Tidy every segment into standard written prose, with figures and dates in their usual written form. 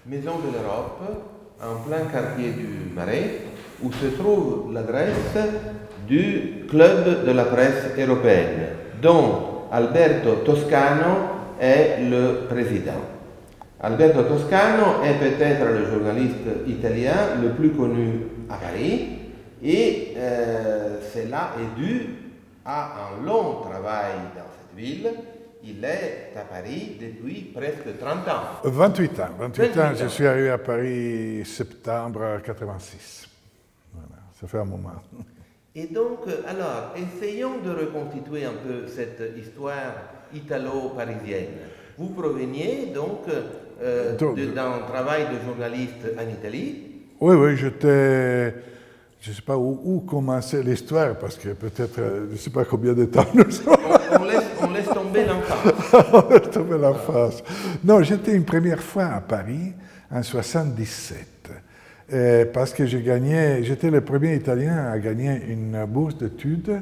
Maison de l'Europe, en plein quartier du Marais, où se trouve l'adresse du Club de la presse européenne, dont Alberto Toscano est le président. Alberto Toscano est peut-être le journaliste italien le plus connu à Paris, et cela est dû à un long travail dans cette ville. Il est à Paris depuis presque 30 ans. 28 ans. 28 ans, je suis arrivé à Paris septembre 86. Voilà, ça fait un moment. Et donc, alors, essayons de reconstituer un peu cette histoire italo-parisienne. Vous proveniez donc d'un travail de journaliste en Italie? Oui, j'étais... Je ne sais pas où commencer l'histoire, parce que peut-être, je ne sais pas combien de temps nous sommes. On laisse tomber l'emphase. On laisse tomber l'emphase. Non, j'étais une première fois à Paris en 77, parce que j'étais le premier Italien à gagner une bourse d'études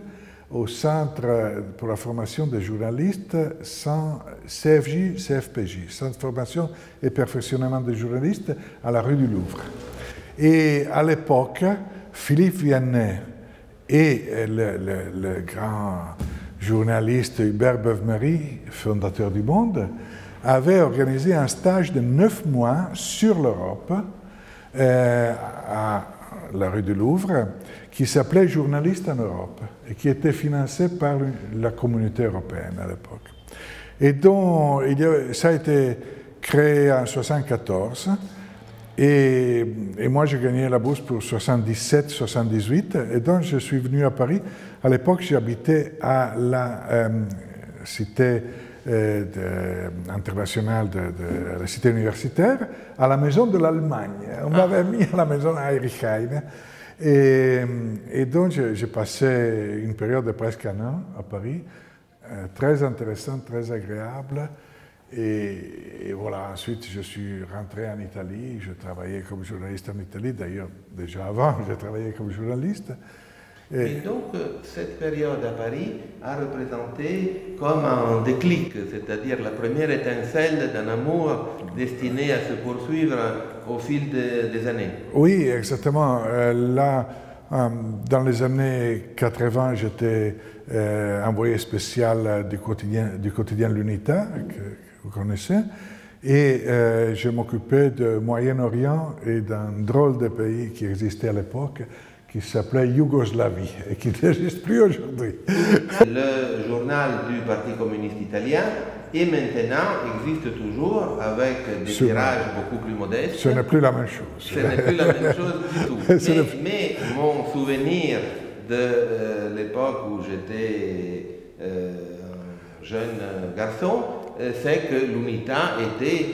au Centre pour la formation des journalistes sans CFPJ, Centre de formation et perfectionnement des journalistes à la rue du Louvre. Et à l'époque, Philippe Vianney et le grand journaliste Hubert Beuve-Marie, fondateur du Monde, avaient organisé un stage de 9 mois sur l'Europe à la rue du Louvre, qui s'appelait Journalistes en Europe et qui était financé par la communauté européenne à l'époque. Et donc, ça a été créé en 1974. Et moi, j'ai gagné la bourse pour 77-78, et donc je suis venu à Paris. À l'époque, j'habitais à la cité internationale de la cité universitaire, à la maison de l'Allemagne. On m'avait mis à la maison à Heinrichshain. Et donc, j'ai passé une période de presque un an à Paris, très intéressante, très agréable. Et voilà, ensuite je suis rentré en Italie, je travaillais comme journaliste en Italie, d'ailleurs déjà avant je travaillais comme journaliste. Et donc cette période à Paris a représenté comme un déclic, c'est-à-dire la première étincelle d'un amour destiné à se poursuivre au fil des années. Oui, exactement. Là, dans les années 80, j'étais envoyé spécial du quotidien L'Unità, vous connaissez, et je m'occupais du Moyen-Orient et d'un drôle de pays qui existait à l'époque, qui s'appelait Yougoslavie, et qui n'existe plus aujourd'hui. Le journal du Parti communiste italien, et maintenant, existe toujours avec des tirages beaucoup plus modestes. Ce n'est plus la même chose. Ce n'est plus la même chose du tout. Mais mon souvenir de l'époque où j'étais un jeune garçon, c'est que l'Unità était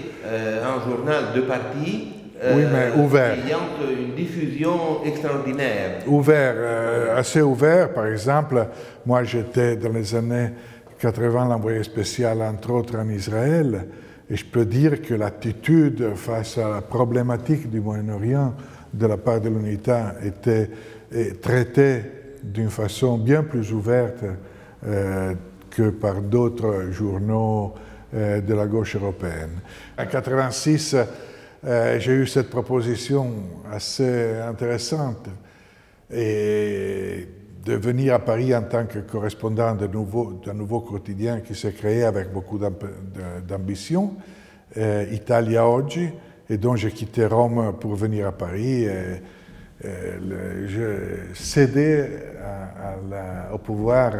un journal de parti oui, mais ouvert. Ayant une diffusion extraordinaire. Ouvert, assez ouvert. Par exemple, moi j'étais dans les années 80 l'envoyé spécial, entre autres, en Israël, et je peux dire que l'attitude face à la problématique du Moyen-Orient de la part de l'UNITA était traitée d'une façon bien plus ouverte que par d'autres journaux de la gauche européenne. En 86, j'ai eu cette proposition assez intéressante et de venir à Paris en tant que correspondant d'un nouveau quotidien qui s'est créé avec beaucoup d'ambition, Italia Oggi, et donc j'ai quitté Rome pour venir à Paris. Je cédais au pouvoir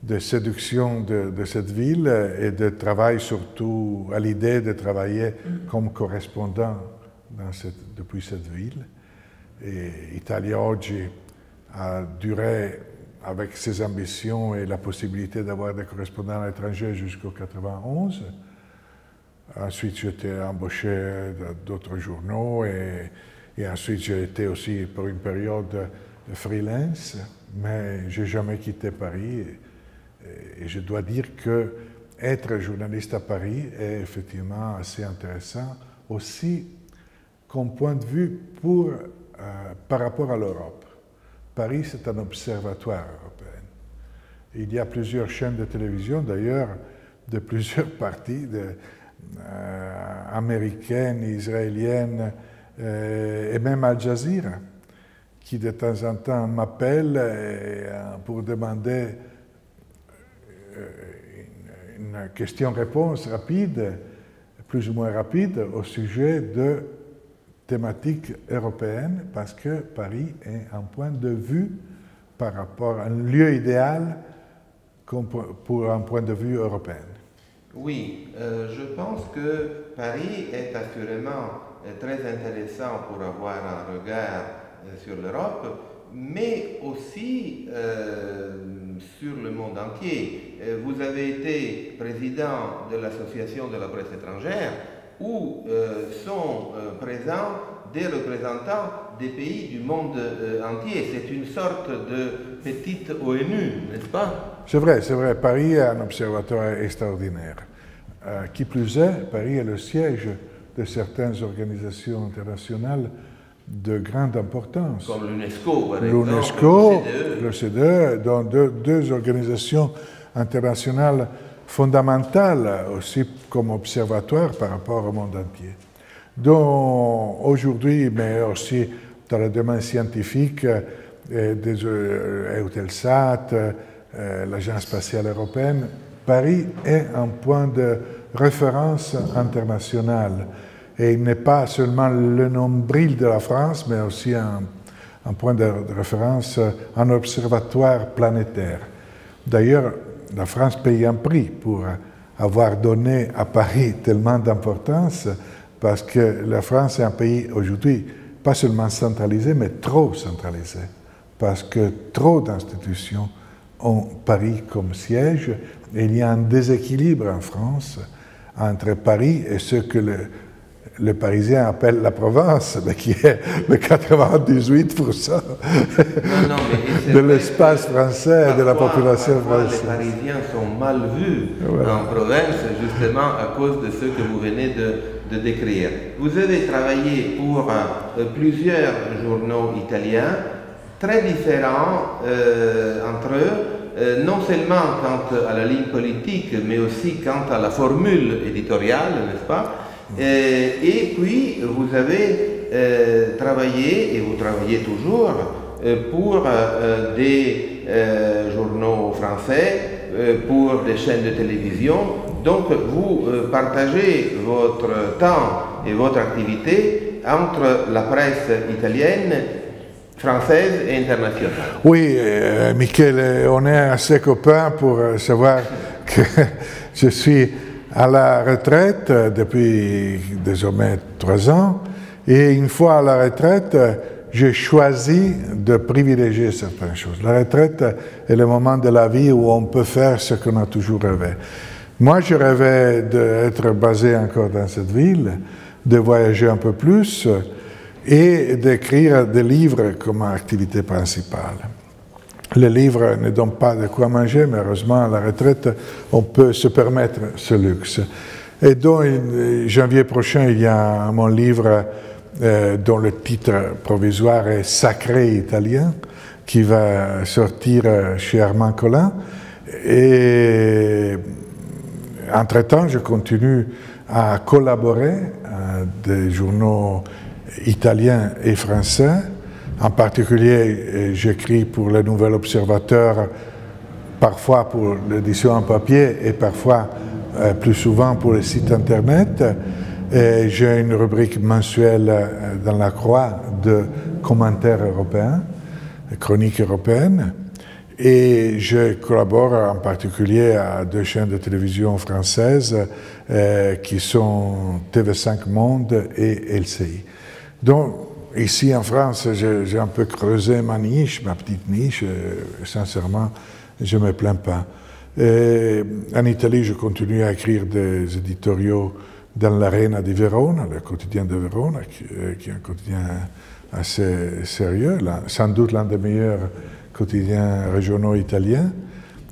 de séduction de cette ville et de travail surtout à l'idée de travailler comme correspondant depuis cette ville. Et Italia Oggi a duré avec ses ambitions et la possibilité d'avoir des correspondants à l'étranger jusqu'au 91. Ensuite, j'ai été embauché dans d'autres journaux et ensuite j'ai été aussi pour une période freelance, mais je n'ai jamais quitté Paris. Et je dois dire que être journaliste à Paris est effectivement assez intéressant aussi comme point de vue par rapport à l'Europe. Paris, c'est un observatoire européen. Il y a plusieurs chaînes de télévision, d'ailleurs, de plusieurs partis, américaine, israélienne et même Al Jazeera, qui de temps en temps m'appelle pour demander une question-réponse rapide, plus ou moins rapide, au sujet de thématiques européennes, parce que Paris est un point de vue par rapport à un lieu idéal pour un point de vue européen. Oui, je pense que Paris est assurément très intéressant pour avoir un regard sur l'Europe, mais aussi sur le monde entier. Vous avez été président de l'Association de la presse étrangère, où sont présents des représentants des pays du monde entier. C'est une sorte de petite ONU, n'est-ce pas? C'est vrai. Paris est un observatoire extraordinaire. Qui plus est, Paris est le siège de certaines organisations internationales de grande importance. Comme l'UNESCO, par exemple. L'UNESCO, l'OCDE, dont deux organisations internationales fondamentales aussi comme observatoire par rapport au monde entier. Donc aujourd'hui, mais aussi dans le domaine scientifique, Eutelsat, l'Agence spatiale européenne, Paris est un point de référence internationale. Et il n'est pas seulement le nombril de la France, mais aussi un point de référence, un observatoire planétaire. D'ailleurs, la France paye un prix pour avoir donné à Paris tellement d'importance, parce que la France est un pays aujourd'hui pas seulement centralisé, mais trop centralisé, parce que trop d'institutions ont Paris comme siège, et il y a un déséquilibre en France entre Paris et ce que les Parisiens appellent la province, mais qui est le 98% de l'espace français et de la population française. Les Parisiens sont mal vus en province, justement à cause de ce que vous venez de décrire. Vous avez travaillé pour plusieurs journaux italiens, très différents entre eux, non seulement quant à la ligne politique, mais aussi quant à la formule éditoriale, n'est-ce pas? Et puis, vous avez travaillé, et vous travaillez toujours, pour des journaux français, pour des chaînes de télévision. Donc, vous partagez votre temps et votre activité entre la presse italienne, française et internationale. Oui, Michele, on est assez copains pour savoir que je suis à la retraite depuis désormais 3 ans, et une fois à la retraite, j'ai choisi de privilégier certaines choses. La retraite est le moment de la vie où on peut faire ce qu'on a toujours rêvé. Moi, je rêvais d'être basé encore dans cette ville, de voyager un peu plus et d'écrire des livres comme activité principale. Les livres ne donnent pas de quoi manger, mais heureusement, à la retraite, on peut se permettre ce luxe. Et donc, janvier prochain, il y a mon livre dont le titre provisoire est « Sacré italien », qui va sortir chez Armand Collin. Et entre-temps, je continue à collaborer à des journaux italiens et français. En particulier, j'écris pour le Nouvel Observateur, parfois pour l'édition en papier et parfois, plus souvent, pour les sites Internet. J'ai une rubrique mensuelle dans la Croix de commentaires européens, chroniques européennes. Et je collabore en particulier à 2 chaînes de télévision françaises qui sont TV5 Monde et LCI. Donc, ici en France, j'ai un peu creusé ma niche, ma petite niche, sincèrement, je ne me plains pas. Et en Italie, je continue à écrire des éditoriaux dans l'Arena di Verona, le quotidien de Verona, qui est un quotidien assez sérieux, sans doute l'un des meilleurs quotidiens régionaux italiens,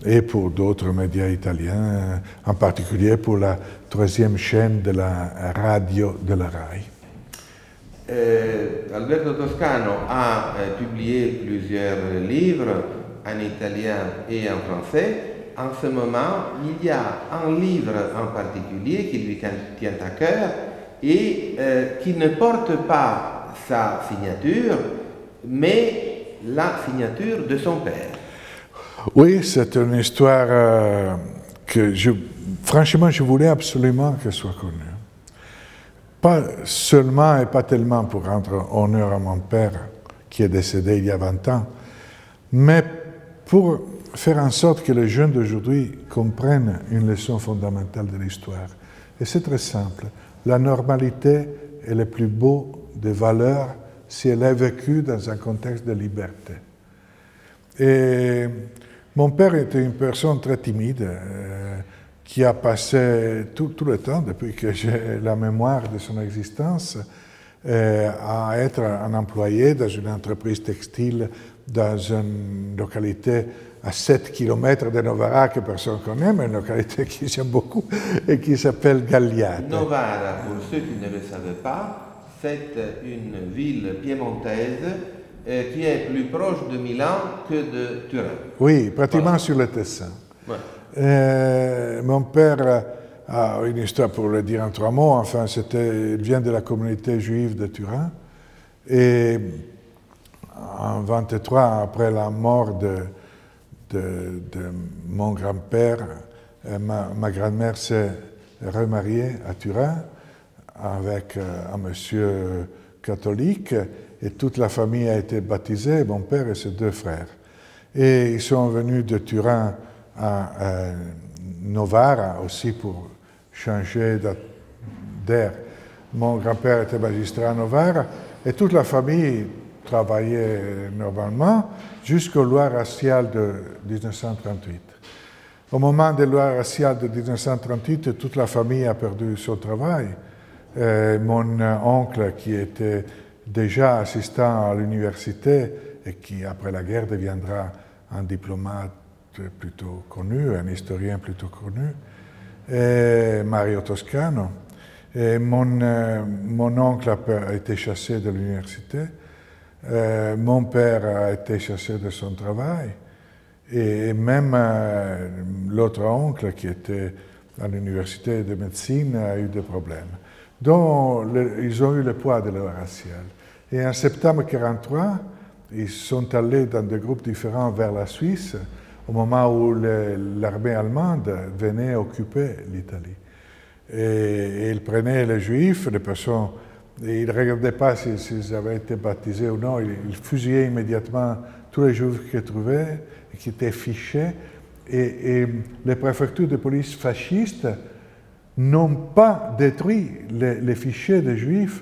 et pour d'autres médias italiens, en particulier pour la 3e chaîne de la radio de la RAI. Alberto Toscano a publié plusieurs livres en italien et en français, en ce moment, il y a un livre en particulier qui lui tient à cœur et qui ne porte pas sa signature, mais la signature de son père. Oui, c'est une histoire que, franchement, je voulais absolument qu'elle soit connue. Pas seulement et pas tellement pour rendre honneur à mon père, qui est décédé il y a 20 ans, mais pour faire en sorte que les jeunes d'aujourd'hui comprennent une leçon fondamentale de l'histoire. Et c'est très simple. La normalité est le plus beau des valeurs si elle est vécue dans un contexte de liberté. Et mon père était une personne très timide, qui a passé tout le temps, depuis que j'ai la mémoire de son existence, à être un employé dans une entreprise textile dans une localité à 7 km de Novara que personne ne connaît, mais une localité que j'aime beaucoup et qui s'appelle Gagliate. Novara, pour ceux qui ne le savaient pas, c'est une ville piémontaise qui est plus proche de Milan que de Turin. Oui, pratiquement sur le Tessin. Ouais. Mon père a une histoire, pour le dire en 3 mots, enfin, il vient de la communauté juive de Turin. Et en 1923, après la mort de mon grand-père, ma grand-mère s'est remariée à Turin avec un monsieur catholique et toute la famille a été baptisée, mon père et ses 2 frères. Et ils sont venus de Turin à Novara aussi pour changer d'air. Mon grand-père était magistrat à Novara et toute la famille travaillait normalement jusqu'aux lois raciales de 1938. Au moment des lois raciales de 1938, toute la famille a perdu son travail. Mon oncle, qui était déjà assistant à l'université et qui, après la guerre, deviendra un diplomate plutôt connu, un historien plutôt connu, et Mario Toscano. Et mon oncle a été chassé de l'université. Mon père a été chassé de son travail. Et même l'autre oncle, qui était à l'université de médecine, a eu des problèmes. Donc, ils ont eu le poids de leur raciale. Et en septembre 1943, ils sont allés dans des groupes différents vers la Suisse, au moment où l'armée allemande venait occuper l'Italie. Et ils prenaient les Juifs, les personnes, et ils ne regardaient pas s'ils avaient été baptisés ou non, ils fusillaient immédiatement tous les Juifs qu'ils trouvaient, qui étaient fichés, et les préfectures de police fascistes n'ont pas détruit les fichiers des Juifs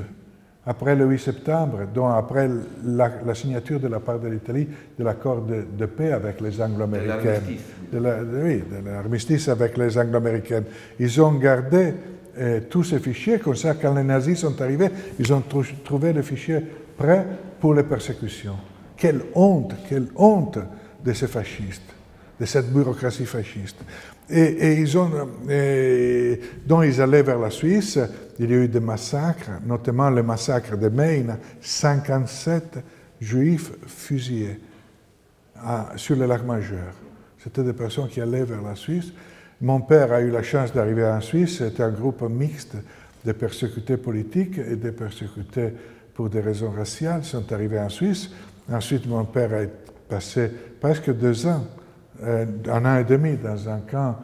après le 8 septembre, donc après la signature de la part de l'Italie de l'accord de paix avec les Anglo-Américains. Oui, de l'armistice avec les Anglo-Américains. Ils ont gardé tous ces fichiers, comme ça, quand les nazis sont arrivés, ils ont trouvé les fichiers prêts pour les persécutions. Quelle honte de ces fascistes, de cette bureaucratie fasciste. Et donc ils allaient vers la Suisse, il y a eu des massacres, notamment le massacre de Maine, 57 Juifs fusillés sur le lac Majeur. C'était des personnes qui allaient vers la Suisse. Mon père a eu la chance d'arriver en Suisse, c'était un groupe mixte de persécutés politiques et de persécutés pour des raisons raciales, sont arrivés en Suisse. Ensuite, mon père a passé presque 2 ans, 1 an et demi, dans un camp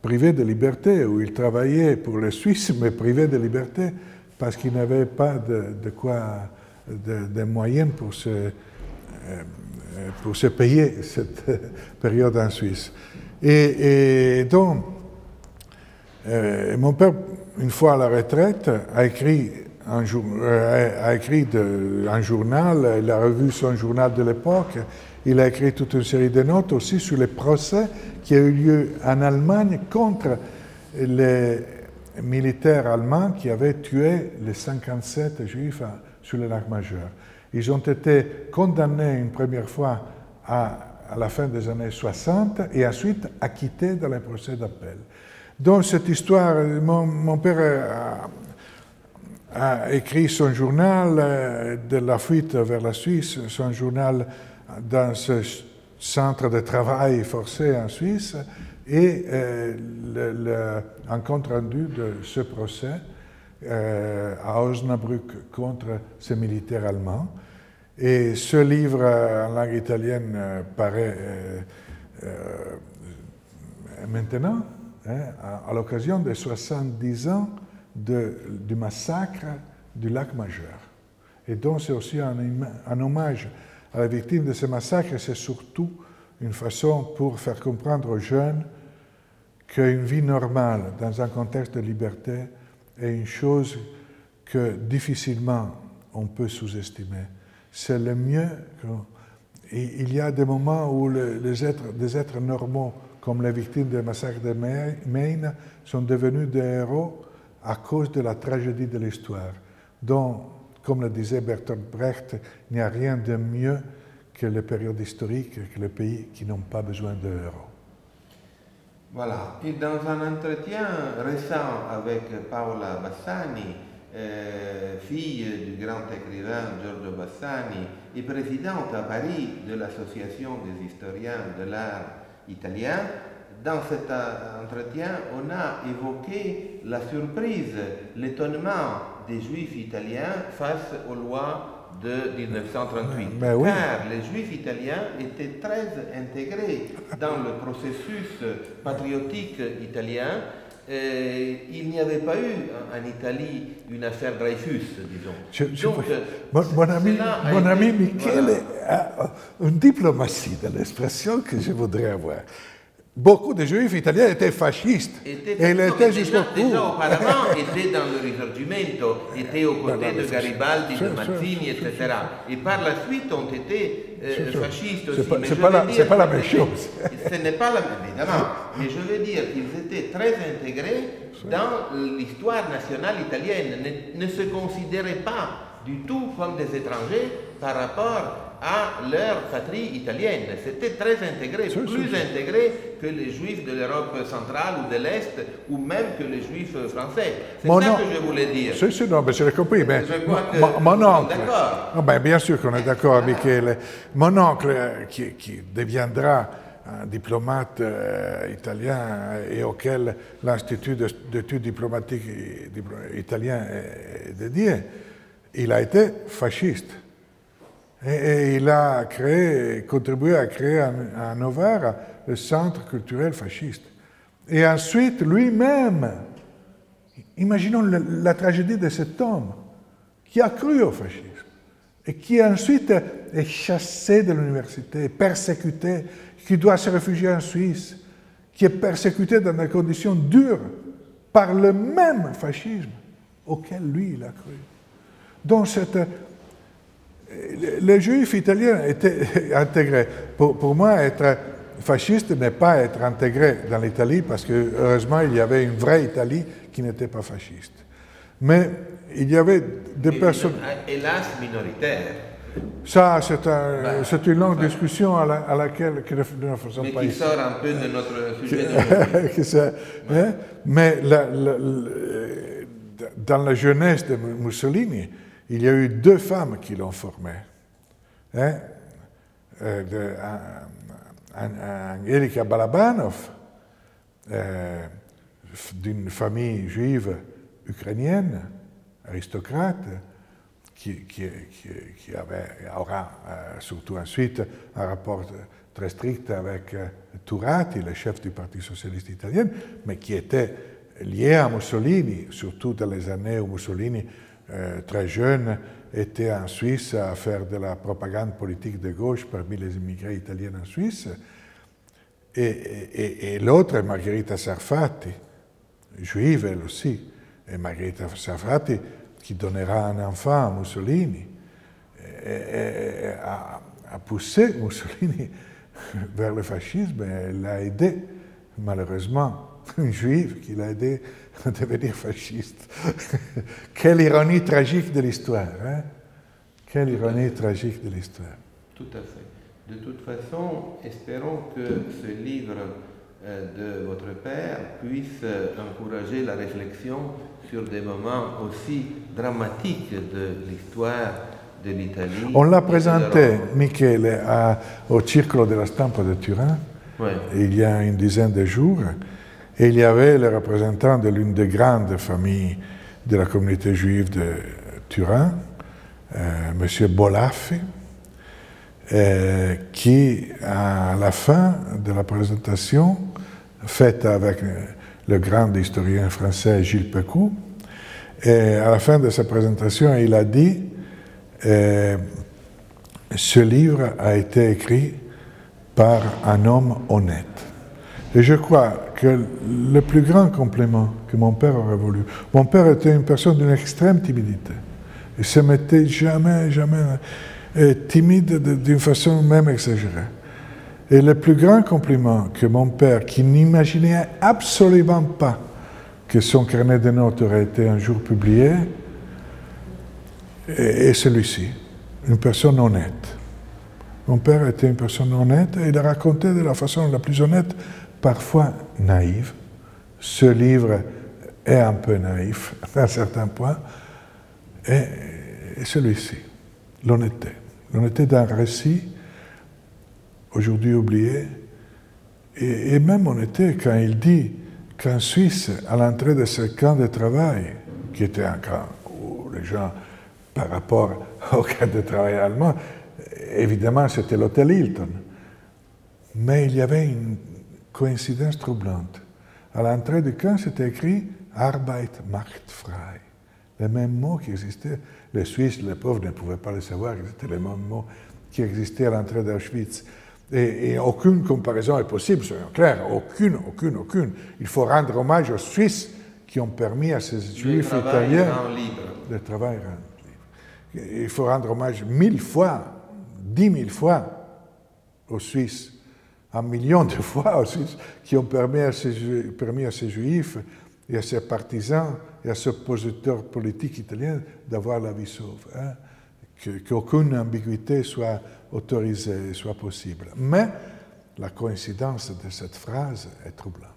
privé de liberté, où il travaillait pour les Suisses, mais privé de liberté, parce qu'il n'avait pas de moyens pour se payer cette période en Suisse. Et donc, mon père, une fois à la retraite, a écrit un journal, il a revu son journal de l'époque, il a écrit toute une série de notes aussi sur les procès qui ont eu lieu en Allemagne contre les militaires allemands qui avaient tué les 57 Juifs sur le lac Majeur. Ils ont été condamnés une première fois à la fin des années 60 et ensuite acquittés dans les procès d'appel. Donc cette histoire, mon père a écrit son journal de la fuite vers la Suisse, son journal dans ce centre de travail forcé en Suisse, et un compte rendu de ce procès à Osnabrück contre ces militaires allemands. Et ce livre en langue italienne paraît maintenant, hein, à l'occasion des 70 ans du massacre du lac Majeur. Et donc c'est aussi un hommage à la victime de ce massacre, et c'est surtout une façon pour faire comprendre aux jeunes qu'une vie normale dans un contexte de liberté est une chose que difficilement on peut sous-estimer. C'est le mieux. Il y a des moments où des êtres normaux, comme les victimes du massacre de Maine, sont devenus des héros à cause de la tragédie de l'histoire. Donc, comme le disait Bertolt Brecht, il n'y a rien de mieux que les périodes historiques, que les pays qui n'ont pas besoin de héros. Voilà. Et dans un entretien récent avec Paola Bassani, fille du grand écrivain Giorgio Bassani et présidente à Paris de l'Association des historiens de l'art italien, dans cet entretien, on a évoqué la surprise, l'étonnement des Juifs italiens face aux lois de 1938. Mais oui. Car les Juifs italiens étaient très intégrés dans le processus patriotique italien. Il n'y avait pas eu en Italie une affaire Dreyfus, disons. Donc, mon ami Michele a une diplomatie de l'expression que je voudrais avoir. Beaucoup de Juifs italiens étaient fascistes. Et ils étaient jusqu'au bout. Déjà auparavant, étaient dans le Risorgimento, étaient aux côtés de Garibaldi, de Mazzini, etc. Et par la suite ont été fascistes aussi. C'est pas la même chose. Ce n'est pas la même, évidemment. Mais je veux dire qu'ils étaient très intégrés dans l'histoire nationale italienne, ne se considéraient pas du tout comme des étrangers par rapport à leur patrie italienne. C'était très intégré, plus intégré que les Juifs de l'Europe centrale ou de l'Est, ou même que les Juifs français. C'est ça que je voulais dire. Non, mais je l'ai compris. Mais mon oncle, bien sûr qu'on est d'accord, Michele. Mon oncle, qui deviendra un diplomate italien et auquel l'Institut d'études diplomatiques italien est dédié, il a été fasciste. Et il a contribué à créer à Novara le centre culturel fasciste. Et ensuite, lui-même, imaginons la tragédie de cet homme qui a cru au fascisme et qui ensuite est chassé de l'université, persécuté, qui doit se réfugier en Suisse, qui est persécuté dans des conditions dures par le même fascisme auquel lui, il a cru. Donc, les Juifs italiens étaient intégrés. Pour moi, être fasciste n'est pas être intégré dans l'Italie, parce que, heureusement, il y avait une vraie Italie qui n'était pas fasciste. Mais il y avait des personnes... Hélas, minoritaires. Ça, c'est une longue discussion à laquelle nous ne faisons pas ici. Mais qui sort un peu de notre sujet. Mais dans la jeunesse de Mussolini, il y a eu deux femmes qui l'ont formé. Angelika Balabanov, d'une famille juive ukrainienne, aristocrate, qui aura surtout ensuite un rapport très strict avec Turati, le chef du Parti socialiste italien, mais qui était lié à Mussolini, surtout dans les années où Mussolini, très jeune, était en Suisse à faire de la propagande politique de gauche parmi les immigrés italiens en Suisse. Et l'autre est Margherita Sarfatti, juive elle aussi. Et Margherita Sarfatti, qui donnera un enfant à Mussolini, a poussé Mussolini vers le fascisme, et elle l'a aidé, malheureusement, une juive qui l'a aidé à devenir fasciste. Quelle ironie tragique de l'histoire, hein? Quelle ironie tragique de l'histoire. Tout à fait. De toute façon, espérons que ce livre de votre père puisse encourager la réflexion sur des moments aussi dramatiques de l'histoire de l'Italie. On l'a présenté, Michele, au Circolo della Stampa de Turin, Ouais. il y a une dizaine de jours, et il y avait le représentant de l'une des grandes familles de la communauté juive de Turin, M. Bolaffi, qui, à la fin de la présentation, faite avec le grand historien français Gilles Pécou, et à la fin de sa présentation, il a dit ce livre a été écrit par un homme honnête. Et je crois que le plus grand compliment que mon père aurait voulu, mon père était une personne d'une extrême timidité. Il ne se mettait jamais timide d'une façon même exagérée. Et le plus grand compliment que mon père, qui n'imaginait absolument pas que son carnet de notes aurait été un jour publié, est celui-ci, une personne honnête. Mon père était une personne honnête et il a raconté de la façon la plus honnête, parfois naïve. Ce livre est un peu naïf à un certain point, et celui-ci, l'honnêteté. L'honnêteté d'un récit, aujourd'hui oublié, et même honnêteté quand il dit qu'en Suisse, à l'entrée de ce camp de travail, qui était un camp où les gens, par rapport au camp de travail allemand, évidemment c'était l'hôtel Hilton, mais il y avait une coïncidence troublante. À l'entrée du camp, c'était écrit « Arbeit macht frei ». Les mêmes mots qui existaient. Les Suisses, les pauvres, ne pouvaient pas le savoir, c'était les mêmes mots qui existaient à l'entrée d'Auschwitz. Et aucune comparaison est possible, soyons clairs, aucune. Il faut rendre hommage aux Suisses qui ont permis à ces Juifs italiens de travailler libre. Il faut rendre hommage 1000 fois, 10 000 fois aux Suisses, 1 million de fois aux Suisses qui ont permis à ces Juifs et à ces partisans et à ces oppositeurs politiques italiens d'avoir la vie sauve. Hein? Qu'aucune ambiguïté soit autorisée, soit possible. Mais la coïncidence de cette phrase est troublante.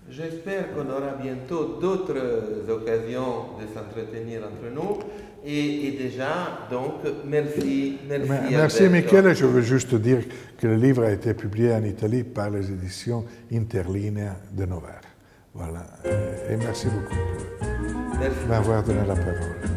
J'espère qu'on aura bientôt d'autres occasions de s'entretenir entre nous. Et déjà, donc, merci. Merci Michele. Je veux juste dire que le livre a été publié en Italie par les éditions Interlinea de Novara. Voilà. Et merci beaucoup de m'avoir donné la parole.